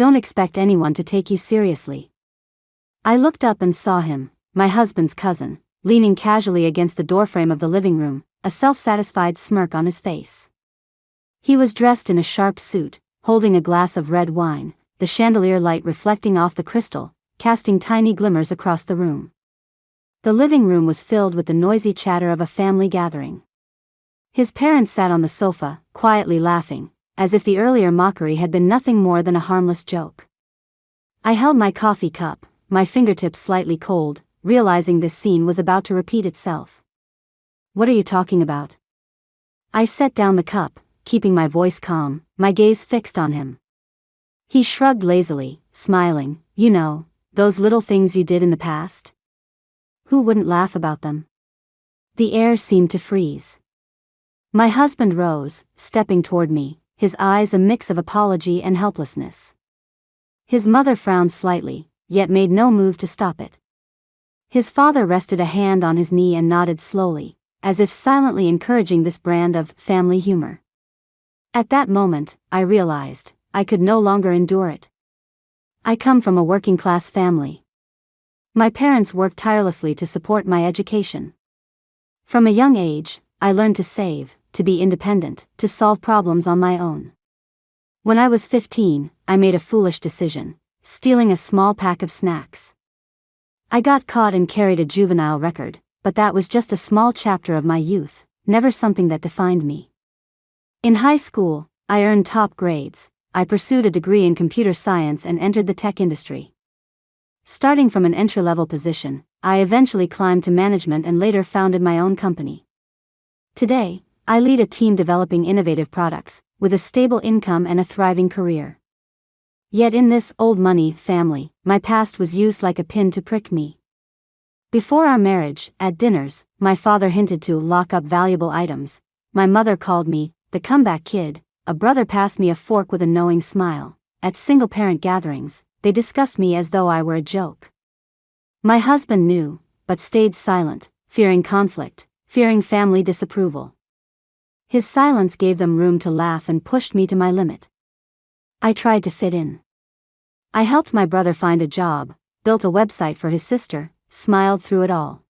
Don't expect anyone to take you seriously." I looked up and saw him, my husband's cousin, leaning casually against the doorframe of the living room, a self-satisfied smirk on his face. He was dressed in a sharp suit, holding a glass of red wine, the chandelier light reflecting off the crystal, casting tiny glimmers across the room. The living room was filled with the noisy chatter of a family gathering. His parents sat on the sofa, quietly laughing, as if the earlier mockery had been nothing more than a harmless joke. I held my coffee cup, my fingertips slightly cold, realizing this scene was about to repeat itself. "What are you talking about?" I set down the cup, keeping my voice calm, my gaze fixed on him. He shrugged lazily, smiling. "You know, those little things you did in the past? Who wouldn't laugh about them?" The air seemed to freeze. My husband rose, stepping toward me, his eyes a mix of apology and helplessness. His mother frowned slightly, yet made no move to stop it. His father rested a hand on his knee and nodded slowly, as if silently encouraging this brand of family humor. At that moment, I realized, I could no longer endure it. I come from a working-class family. My parents worked tirelessly to support my education. From a young age, I learned to save, to be independent, to solve problems on my own. When I was 15, I made a foolish decision, stealing a small pack of snacks. I got caught and carried a juvenile record, but that was just a small chapter of my youth, never something that defined me. In high school, I earned top grades. I pursued a degree in computer science and entered the tech industry. Starting from an entry-level position, I eventually climbed to management and later founded my own company. Today, I lead a team developing innovative products, with a stable income and a thriving career. Yet in this old money family, my past was used like a pin to prick me. Before our marriage, at dinners, my father hinted to lock up valuable items. My mother called me the comeback kid. A brother passed me a fork with a knowing smile. At single-parent gatherings, they discussed me as though I were a joke. My husband knew, but stayed silent, fearing conflict, fearing family disapproval. His silence gave them room to laugh and pushed me to my limit. I tried to fit in. I helped my brother find a job, built a website for his sister, smiled through it all.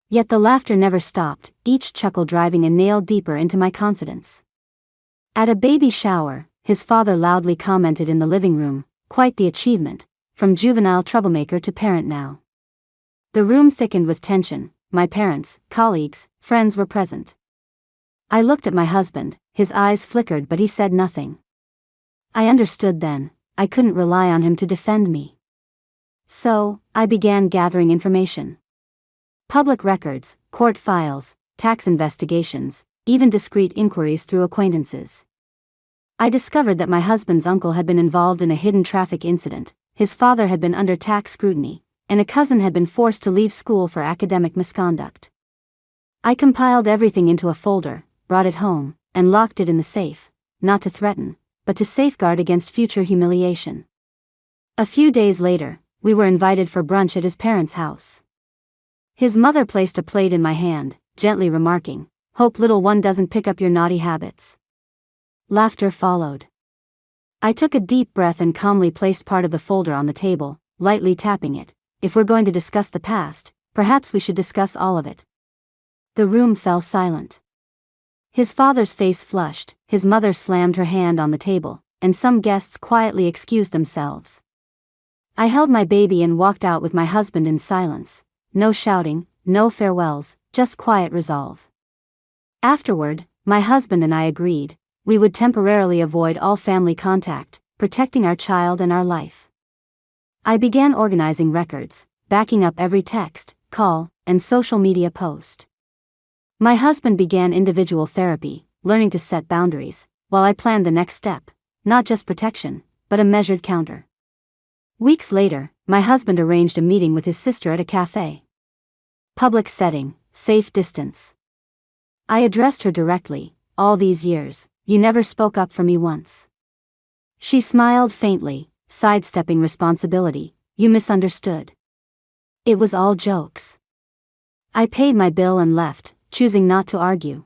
Yet the laughter never stopped, each chuckle driving a nail deeper into my confidence. At a baby shower, his father loudly commented in the living room, "Quite the achievement, from juvenile troublemaker to parent now." The room thickened with tension. My parents, colleagues, friends were present. I looked at my husband, his eyes flickered but he said nothing. I understood then, I couldn't rely on him to defend me. So, I began gathering information. Public records, court files, tax investigations, even discreet inquiries through acquaintances. I discovered that my husband's uncle had been involved in a hidden traffic incident, his father had been under tax scrutiny, and a cousin had been forced to leave school for academic misconduct. I compiled everything into a folder, brought it home, and locked it in the safe, not to threaten, but to safeguard against future humiliation. A few days later, we were invited for brunch at his parents' house. His mother placed a plate in my hand, gently remarking, "Hope little one doesn't pick up your naughty habits." Laughter followed. I took a deep breath and calmly placed part of the folder on the table, lightly tapping it. "If we're going to discuss the past, perhaps we should discuss all of it." The room fell silent. His father's face flushed, his mother slammed her hand on the table, and some guests quietly excused themselves. I held my baby and walked out with my husband in silence. No shouting, no farewells, just quiet resolve. Afterward, my husband and I agreed, we would temporarily avoid all family contact, protecting our child and our life. I began organizing records, backing up every text, call, and social media post. My husband began individual therapy, learning to set boundaries, while I planned the next step, not just protection, but a measured counter. Weeks later, my husband arranged a meeting with his sister at a cafe. Public setting, safe distance. I addressed her directly, "All these years, you never spoke up for me once." She smiled faintly, sidestepping responsibility. "You misunderstood. It was all jokes." I paid my bill and left, choosing not to argue.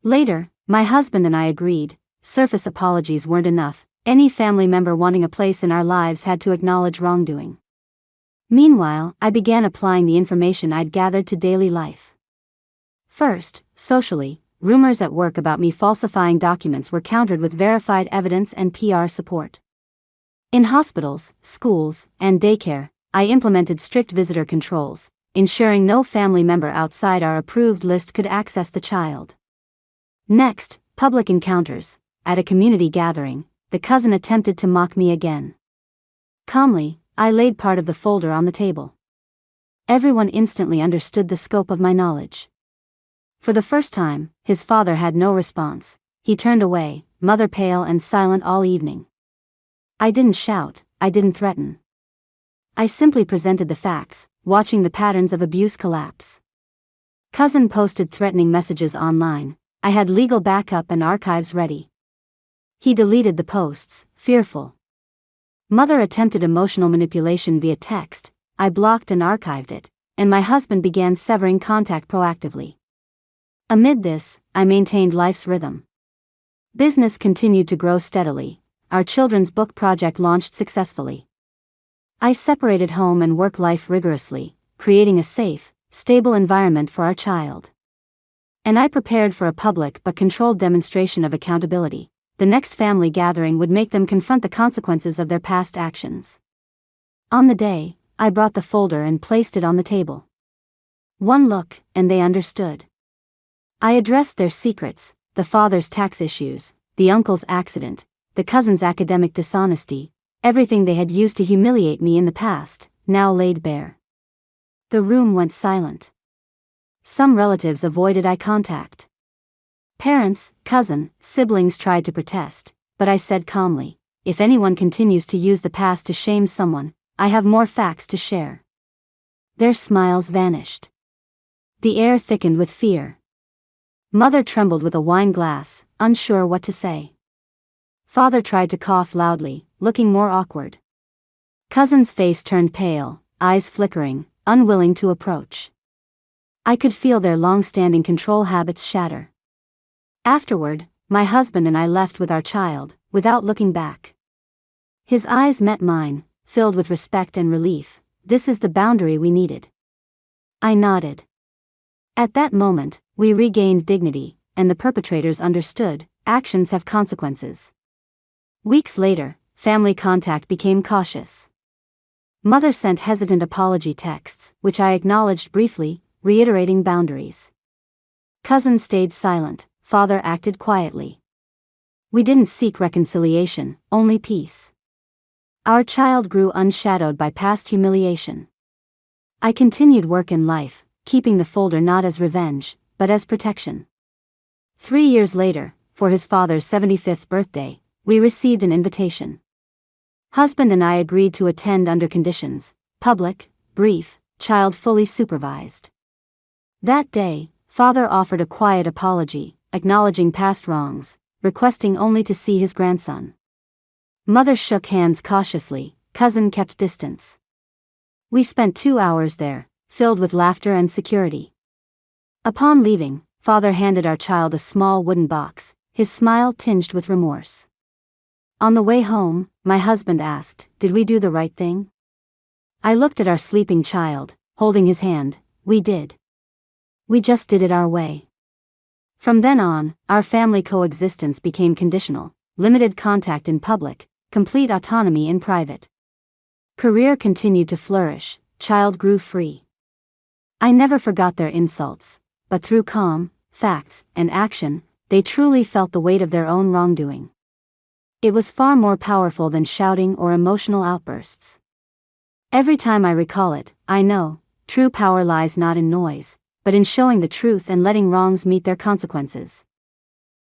Later, my husband and I agreed, surface apologies weren't enough, Any family member wanting a place in our lives had to acknowledge wrongdoing. Meanwhile, I began applying the information I'd gathered to daily life. First, socially, rumors at work about me falsifying documents were countered with verified evidence and PR support. In hospitals, schools, and daycare, I implemented strict visitor controls, ensuring no family member outside our approved list could access the child. Next, public encounters. At a community gathering, the cousin attempted to mock me again. Calmly, I laid part of the folder on the table. Everyone instantly understood the scope of my knowledge. For the first time, his father had no response. He turned away, mother pale and silent all evening. I didn't shout, I didn't threaten. I simply presented the facts, watching the patterns of abuse collapse. Cousin posted threatening messages online. I had legal backup and archives ready. He deleted the posts, fearful. Mother attempted emotional manipulation via text. I blocked and archived it, and my husband began severing contact proactively. Amid this, I maintained life's rhythm. Business continued to grow steadily. Our children's book project launched successfully. I separated home and work life rigorously, creating a safe, stable environment for our child. And I prepared for a public but controlled demonstration of accountability. The next family gathering would make them confront the consequences of their past actions. On the day, I brought the folder and placed it on the table. One look, and they understood. I addressed their secrets, the father's tax issues, the uncle's accident, the cousin's academic dishonesty, everything they had used to humiliate me in the past, now laid bare. The room went silent. Some relatives avoided eye contact. Parents, cousin, siblings tried to protest, but I said calmly, if anyone continues to use the past to shame someone, I have more facts to share. Their smiles vanished. The air thickened with fear. Mother trembled with a wine glass, unsure what to say. Father tried to cough loudly, looking more awkward. Cousin's face turned pale, eyes flickering, unwilling to approach. I could feel their long-standing control habits shatter. Afterward, my husband and I left with our child, without looking back. His eyes met mine, filled with respect and relief. This is the boundary we needed. I nodded. At that moment, we regained dignity, and the perpetrators understood, actions have consequences. Weeks later, family contact became cautious. Mother sent hesitant apology texts, which I acknowledged briefly, reiterating boundaries. Cousin stayed silent. Father acted quietly. We didn't seek reconciliation, only peace. Our child grew unshadowed by past humiliation. I continued work in life, keeping the folder not as revenge, but as protection. 3 years later, for his father's 75th birthday, we received an invitation. Husband and I agreed to attend under conditions: public, brief, child fully supervised. That day, Father offered a quiet apology, acknowledging past wrongs, requesting only to see his grandson. Mother shook hands cautiously, cousin kept distance. We spent 2 hours there, filled with laughter and security. Upon leaving, Father handed our child a small wooden box, his smile tinged with remorse. On the way home, my husband asked, "Did we do the right thing?" I looked at our sleeping child, holding his hand. We did. We just did it our way. From then on, our family coexistence became conditional: limited contact in public, complete autonomy in private. Career continued to flourish, child grew free. I never forgot their insults, but through calm, facts, and action, they truly felt the weight of their own wrongdoing. It was far more powerful than shouting or emotional outbursts. Every time I recall it, I know, true power lies not in noise, but in showing the truth and letting wrongs meet their consequences.